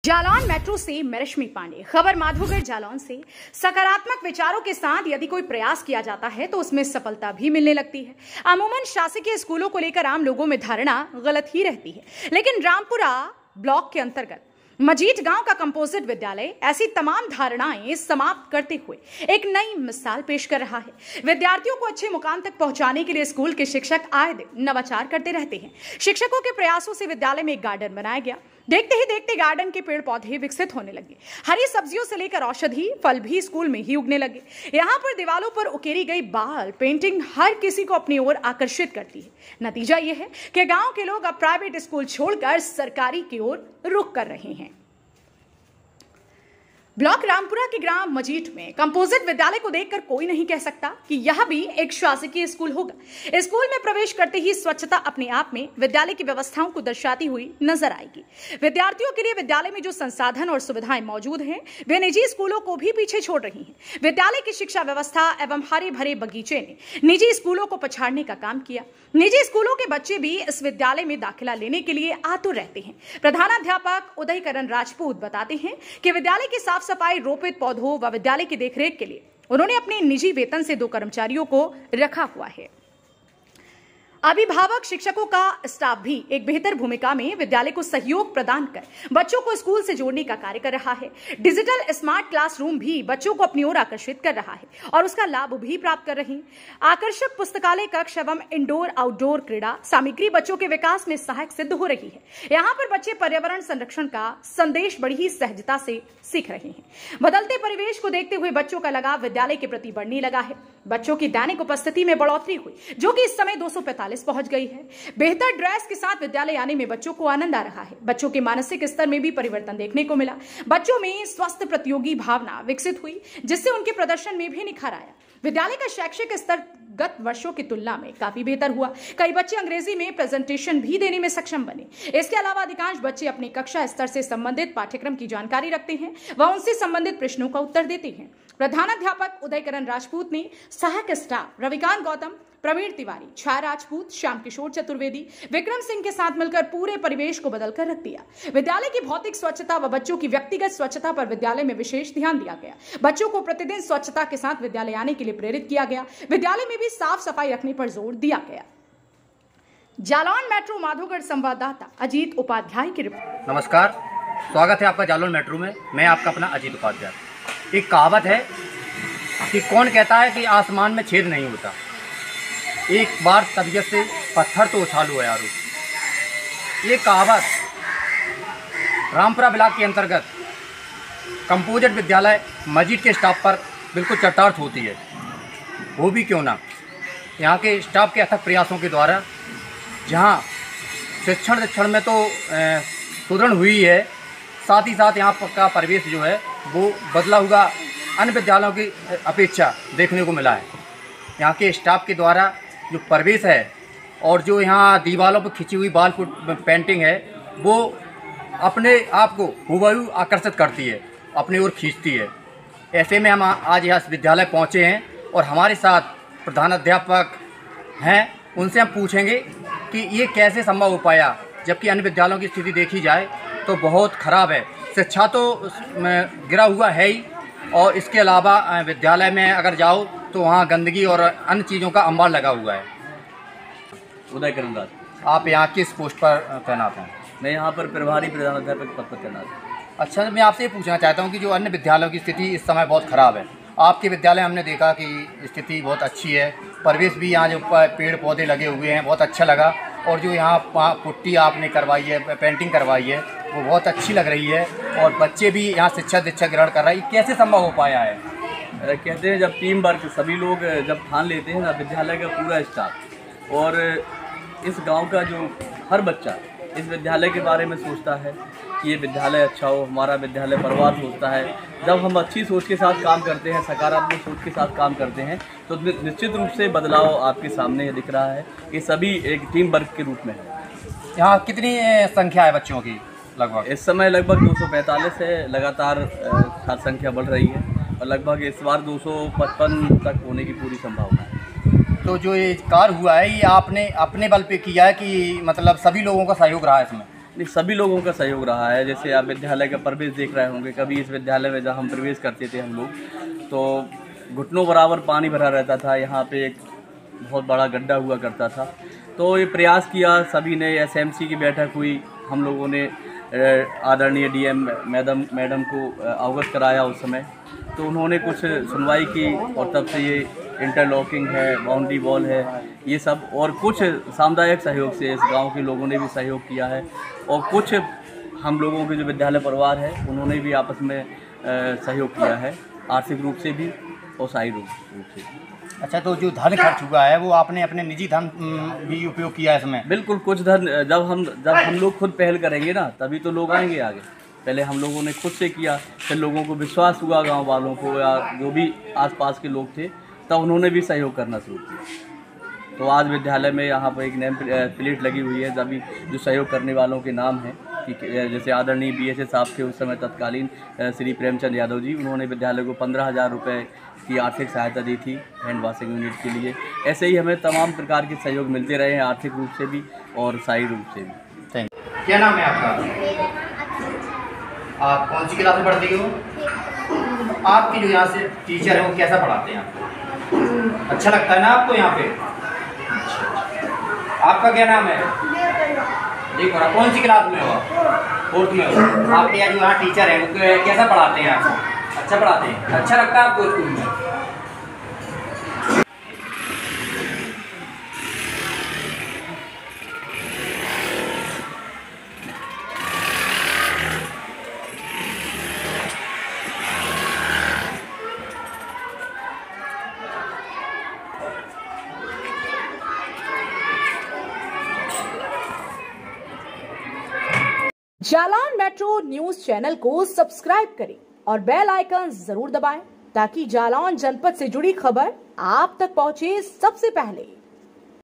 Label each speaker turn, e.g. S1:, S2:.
S1: Jalaun metro से मैं रश्मि पांडे। खबर माधोगढ़ जालौन से। सकारात्मक विचारों के साथ यदि कोई प्रयास किया जाता है तो उसमें सफलता भी मिलने लगती है। अमूमन शासकीय स्कूलों को लेकर आम लोगों में धारणा गलत ही रहती है, लेकिन रामपुरा ब्लॉक के अंतर्गत मजीठ गांव का कंपोजिट विद्यालय ऐसी तमाम धारणाएं समाप्त करते हुए एक नई मिसाल पेश कर रहा है। विद्यार्थियों को अच्छे मुकाम तक पहुंचाने के लिए स्कूल के शिक्षक आए दिन नवाचार करते रहते हैं। शिक्षकों के प्रयासों से विद्यालय में एक गार्डन बनाया गया। देखते ही देखते गार्डन के पेड़ पौधे विकसित होने लगे। हरी सब्जियों से लेकर औषधि फल भी स्कूल में ही उगने लगे। यहाँ पर दीवारों पर उकेरी गई बाल पेंटिंग हर किसी को अपनी ओर आकर्षित करती है। नतीजा यह है कि गांव के लोग अब प्राइवेट स्कूल छोड़कर सरकारी की ओर रुख कर रहे हैं। ब्लॉक रामपुरा के ग्राम मजीठ में कंपोजिट विद्यालय को देखकर कोई नहीं कह सकता कि यह भी एक शासकीय स्कूल होगा। स्कूल में प्रवेश करते ही स्वच्छता अपने आप में विद्यालय की व्यवस्थाओं को दर्शाती हुई नजर आएगी। विद्यार्थियों के लिए विद्यालय में जो संसाधन और सुविधाएं मौजूद हैं, वे निजी स्कूलों को भी पीछे छोड़ रही हैं। विद्यालय की शिक्षा व्यवस्था एवं हरे भरे बगीचे ने निजी स्कूलों को पछाड़ने का काम किया। निजी स्कूलों के बच्चे भी इस विद्यालय में दाखिला लेने के लिए आतुर रहते हैं। प्रधानाध्यापक उदयकरण राजपूत बताते हैं कि विद्यालय की साफ सफाई, रोपित पौधों व विद्यालय की देखरेख के लिए उन्होंने अपने निजी वेतन से 2 कर्मचारियों को रखा हुआ है। अभिभावक शिक्षकों का स्टाफ भी एक बेहतर भूमिका में विद्यालय को सहयोग प्रदान कर बच्चों को स्कूल से जोड़ने का कार्य कर रहा है। डिजिटल स्मार्ट क्लासरूम भी बच्चों को अपनी ओर आकर्षित कर रहा है और उसका लाभ भी प्राप्त कर रहे हैं। आकर्षक पुस्तकालय कक्ष एवं इंडोर आउटडोर क्रीड़ा सामग्री बच्चों के विकास में सहायक सिद्ध हो रही है। यहाँ पर बच्चे पर्यावरण संरक्षण का संदेश बड़ी ही सहजता से सीख रहे हैं। बदलते परिवेश को देखते हुए बच्चों का लगाव विद्यालय के प्रति बढ़ने लगा है। बच्चों की दैनिक उपस्थिति में बढ़ोतरी हुई, जो कि इस समय 245 पहुंच गई है। बेहतर ड्रेस के साथ विद्यालय आने में बच्चों को आनंद आ रहा है। बच्चों के मानसिक स्तर में भी परिवर्तन देखने को मिला। बच्चों में स्वस्थ प्रतियोगी भावना विकसित हुई, जिससे उनके प्रदर्शन में भी निखार आया। विद्यालय का शैक्षिक स्तर गत वर्षों की तुलना में काफी बेहतर हुआ। कई बच्चे अंग्रेजी में प्रेजेंटेशन भी देने में सक्षम बने। इसके अलावा अधिकांश बच्चे अपनी कक्षा स्तर से संबंधित पाठ्यक्रम की जानकारी रखते हैं व उनसे संबंधित प्रश्नों का उत्तर देते हैं। प्रधानाध्यापक उदयकरण राजपूत ने सहायक स्टाफ रविकांत गौतम, प्रवीण तिवारी, छाया राजपूत, श्याम किशोर चतुर्वेदी, विक्रम सिंह के साथ मिलकर पूरे परिवेश को बदलकर रख दिया। विद्यालय की भौतिक स्वच्छता व बच्चों की व्यक्तिगत स्वच्छता पर विद्यालय में विशेष ध्यान दिया गया। बच्चों को प्रतिदिन स्वच्छता के साथ विद्यालय आने के लिए प्रेरित किया गया। विद्यालय में भी साफ सफाई रखने पर जोर दिया गया। जालौन मेट्रो माधोगढ़ संवाददाता अजीत उपाध्याय की रिपोर्ट।
S2: नमस्कार, स्वागत है आपका जालौन मेट्रो में। मैं आपका अपना अजीत उपाध्याय। एक कहावत है कि कौन कहता है कि आसमान में छेद नहीं होता। एक बार तबीयत से पत्थर तो उछालू है यारो। ये कहावत रामपुरा ब्लॉक के अंतर्गत कंपोजिट विद्यालय मजीठ के स्टाफ पर बिल्कुल चरितार्थ होती है। वो भी क्यों ना, यहाँ के स्टाफ के अथक प्रयासों के द्वारा जहाँ शिक्षण में तो सुदृढ़ हुई है, साथ ही साथ यहाँ का परिवेश जो है वो बदला हुआ अन्य विद्यालयों की अपेक्षा देखने को मिला है। यहाँ के स्टाफ के द्वारा जो परिवेश है और जो यहाँ दीवारों पर खिंची हुई बाल पेंटिंग है, वो अपने आप को हुबहू आकर्षित करती है, अपनी ओर खींचती है। ऐसे में हम आज यहाँ विद्यालय पहुँचे हैं और हमारे साथ प्रधानाध्यापक हैं। उनसे हम पूछेंगे कि ये कैसे संभव हो पाया, जबकि अन्य विद्यालयों की स्थिति देखी जाए तो बहुत ख़राब है। शिक्षा तो गिरा हुआ है ही, और इसके अलावा विद्यालय में अगर जाओ तो वहाँ गंदगी और अन्य चीज़ों का अंबार लगा हुआ है।
S3: उदयकरण राज।
S2: आप यहाँ किस पोस्ट पर तैनात हैं?
S3: मैं यहाँ पर प्रभारी प्रधानाध्यापक पद पर तैनात हूँ।
S2: अच्छा, मैं आपसे ये पूछना चाहता हूँ कि जो अन्य विद्यालयों की स्थिति इस समय बहुत ख़राब है, आपके विद्यालय हमने देखा कि स्थिति बहुत अच्छी है। परिवेश भी यहाँ जो पेड़ पौधे लगे हुए हैं बहुत अच्छा लगा, और जो यहाँ पुट्टी आपने करवाई है, पेंटिंग करवाई है, वो बहुत अच्छी लग रही है, और बच्चे भी यहाँ शिक्षा दीक्षा ग्रहण कर रहे हैं। कैसे संभव हो पाया है?
S3: कहते हैं जब टीम वर्क सभी लोग जब ठान लेते हैं ना, विद्यालय का पूरा स्टाफ और इस गांव का जो हर बच्चा इस विद्यालय के बारे में सोचता है कि ये विद्यालय अच्छा हो, हमारा विद्यालय परिवार सोचता है। जब हम अच्छी सोच के साथ काम करते हैं, सकारात्मक सोच के साथ काम करते हैं, तो निश्चित रूप से बदलाव आपके सामने दिख रहा है। ये सभी एक टीम वर्क के रूप में है।
S2: यहाँ कितनी संख्या है बच्चों की? लगभग
S3: इस समय लगभग 245 है। लगातार छात्र संख्या बढ़ रही है और लगभग इस बार 255 तक होने की पूरी संभावना है।
S2: तो जो ये कार्य हुआ है, ये आपने अपने बल पे किया है कि मतलब सभी लोगों का सहयोग रहा है इसमें?
S3: नहीं, सभी लोगों का सहयोग रहा है। जैसे आप विद्यालय का प्रवेश देख रहे होंगे, कभी इस विद्यालय में जब हम प्रवेश करते थे हम लोग तो घुटनों बराबर पानी भरा रहता था। यहाँ पे एक बहुत बड़ा गड्ढा हुआ करता था। तो ये प्रयास किया सभी ने, SMC की बैठक हुई, हम लोगों ने आदरणीय DM मैडम को अवगत कराया उस समय, तो उन्होंने कुछ सुनवाई की और तब से ये इंटरलॉकिंग है, बाउंड्री वॉल है, ये सब, और कुछ सामुदायिक सहयोग से इस गांव के लोगों ने भी सहयोग किया है और कुछ हम लोगों के जो विद्यालय परिवार है उन्होंने भी आपस में सहयोग किया है, आर्थिक रूप से भी और शारीरिक रूप से भी।
S2: अच्छा, तो जो धन खर्च हुआ है वो आपने अपने निजी धन भी उपयोग किया है इसमें?
S3: बिल्कुल, कुछ धन जब हम लोग खुद पहल करेंगे ना तभी तो लोग आएंगे आगे। पहले हम लोगों ने खुद से किया, फिर लोगों को विश्वास हुआ, गांव वालों को या जो भी आसपास के लोग थे, तब उन्होंने भी सहयोग करना शुरू किया। तो आज विद्यालय में यहाँ पर एक नेम प्लेट लगी हुई है सभी जो सहयोग करने वालों के नाम हैं। जैसे आदरणीय BSS साहब थे उस समय तत्कालीन श्री प्रेमचंद यादव जी, उन्होंने विद्यालय को 15,000 रुपये की आर्थिक सहायता दी थी हैंड वॉशिंग यूनिट के लिए। ऐसे ही हमें तमाम प्रकार के सहयोग मिलते रहे हैं, आर्थिक रूप से भी और शारीरिक रूप से भी।
S2: Thank you. क्या नाम है आपका? आप कौन सी क्लास में पढ़ती हो? आपकी जो यहाँ से टीचर है वो कैसा पढ़ाते हैं आपको? अच्छा लगता है ना आपको यहाँ पे? आपका क्या नाम है? देखो ना, कौन सी क्लास में हो? 4th में हो। आपके यहाँ जो यहाँ टीचर है वो कैसा पढ़ाते हैं आपको? अच्छा पढ़ाते हैं? अच्छा लगता है आपको स्कूल में?
S1: जालौन मेट्रो न्यूज चैनल को सब्सक्राइब करें और बेल आइकन जरूर दबाएं ताकि जालौन जनपद से जुड़ी खबर आप तक पहुंचे सबसे पहले।